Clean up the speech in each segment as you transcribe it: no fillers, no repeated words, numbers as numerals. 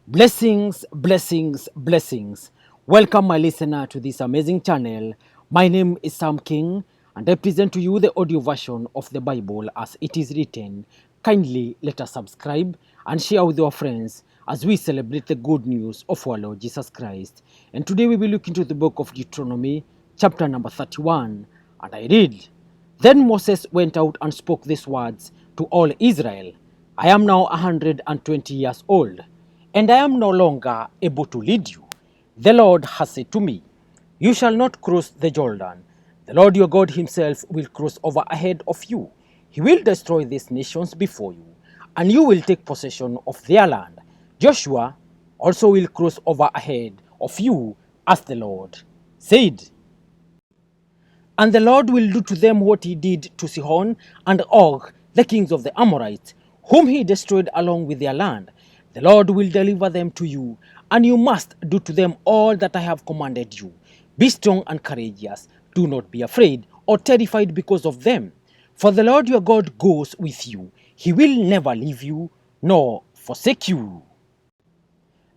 Blessings, blessings, blessings. Welcome, my listener, to this amazing channel. My name is Sam King, and I present to you the audio version of the Bible as it is written. Kindly let us subscribe and share with your friends as we celebrate the good news of our Lord Jesus Christ. And today we will look into the book of Deuteronomy, chapter number 31, and I read. Then Moses went out and spoke these words to all Israel. I am now 120 years old, and I am no longer able to lead you. The Lord has said to me, you shall not cross the Jordan. The Lord your God himself will cross over ahead of you. He will destroy these nations before you, and you will take possession of their land. Joshua also will cross over ahead of you, as the Lord said. And the Lord will do to them what he did to Sihon and Og, the kings of the Amorites, whom he destroyed along with their land. The Lord will deliver them to you, and you must do to them all that I have commanded you. Be strong and courageous. Do not be afraid or terrified because of them. For the Lord your God goes with you. He will never leave you nor forsake you.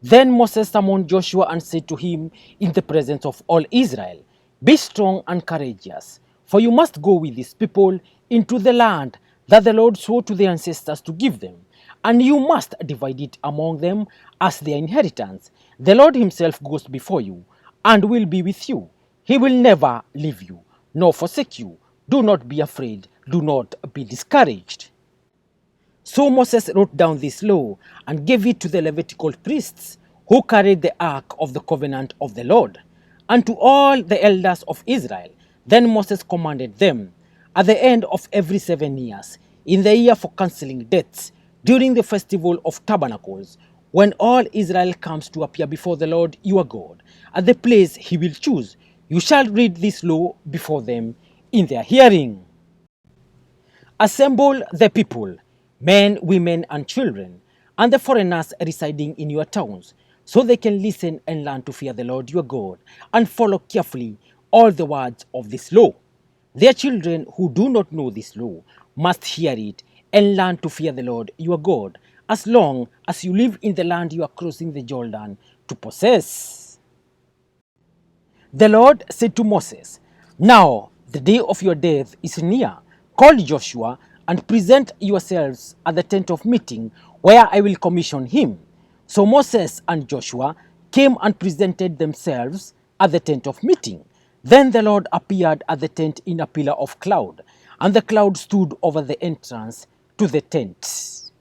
Then Moses summoned Joshua and said to him in the presence of all Israel, be strong and courageous, for you must go with these people into the land that the Lord swore to their ancestors to give them, and you must divide it among them as their inheritance. The Lord himself goes before you and will be with you. He will never leave you nor forsake you. Do not be afraid. Do not be discouraged. So Moses wrote down this law and gave it to the Levitical priests who carried the ark of the covenant of the Lord, and to all the elders of Israel. Then Moses commanded them, at the end of every 7 years, in the year for cancelling debts, during the festival of tabernacles, when all Israel comes to appear before the Lord your God, at the place he will choose, you shall read this law before them in their hearing. Assemble the people, men, women, and children, and the foreigners residing in your towns, so they can listen and learn to fear the Lord your God and follow carefully all the words of this law. Their children who do not know this law must hear it and learn to fear the Lord your God as long as you live in the land you are crossing the Jordan to possess. The Lord said to Moses, now the day of your death is near. Call Joshua and present yourselves at the tent of meeting where I will commission him. So Moses and Joshua came and presented themselves at the tent of meeting. Then the Lord appeared at the tent in a pillar of cloud, and the cloud stood over the entrance to the tent.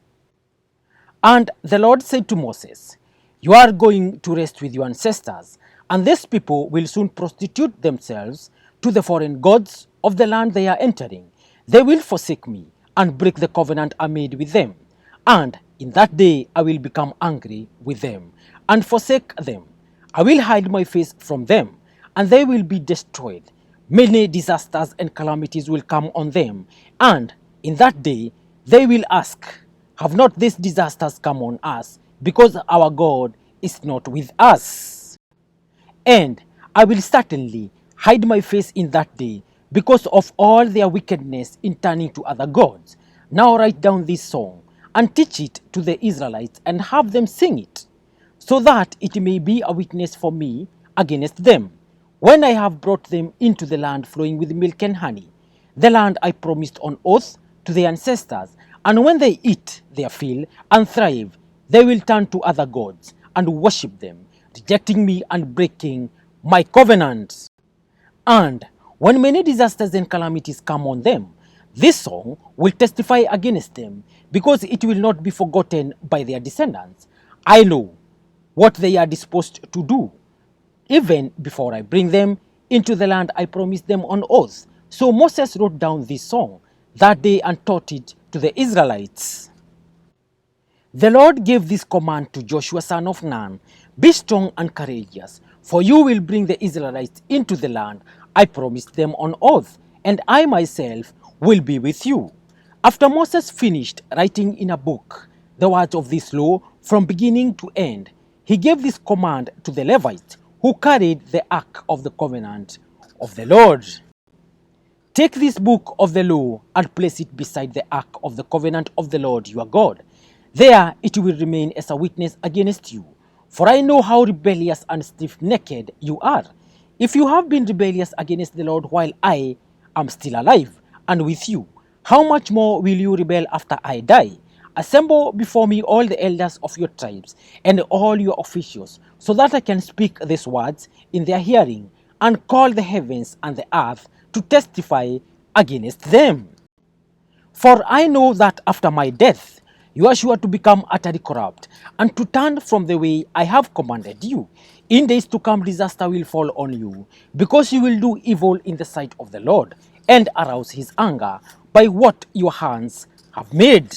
And the Lord said to Moses, you are going to rest with your ancestors, and these people will soon prostitute themselves to the foreign gods of the land they are entering. They will forsake me and break the covenant I made with them. And in that day I will become angry with them and forsake them. I will hide my face from them, and they will be destroyed. Many disasters and calamities will come on them, and in that day they will ask, have not these disasters come on us, because our God is not with us? And I will certainly hide my face in that day because of all their wickedness in turning to other gods. Now write down this song and teach it to the Israelites and have them sing it, so that it may be a witness for me against them, when I have brought them into the land flowing with milk and honey, the land I promised on oath to their ancestors. And when they eat their fill and thrive, they will turn to other gods and worship them, rejecting me and breaking my covenant. And when many disasters and calamities come on them, this song will testify against them, because it will not be forgotten by their descendants. I know what they are disposed to do, even before I bring them into the land I promised them on oath. So Moses wrote down this song that day and taught it to the Israelites. The Lord gave this command to Joshua son of Nun, be strong and courageous, for you will bring the Israelites into the land I promised them on oath, and I myself will be with you. After Moses finished writing in a book the words of this law from beginning to end, he gave this command to the Levites who carried the ark of the covenant of the Lord. Take this book of the law and place it beside the ark of the covenant of the Lord your God. There it will remain as a witness against you. For I know how rebellious and stiff-necked you are. If you have been rebellious against the Lord while I am still alive and with you, how much more will you rebel after I die? Assemble before me all the elders of your tribes and all your officials, so that I can speak these words in their hearing and call the heavens and the earth to testify against them. For I know that after my death, you are sure to become utterly corrupt and to turn from the way I have commanded you. In days to come, disaster will fall on you, because you will do evil in the sight of the Lord and arouse his anger by what your hands have made.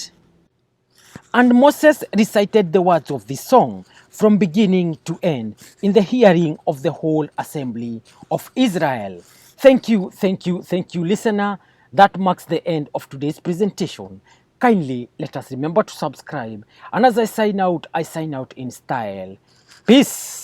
And Moses recited the words of this song from beginning to end in the hearing of the whole assembly of Israel. Thank you, listener. That marks the end of today's presentation. Kindly let us remember to subscribe. And as I sign out in style. Peace.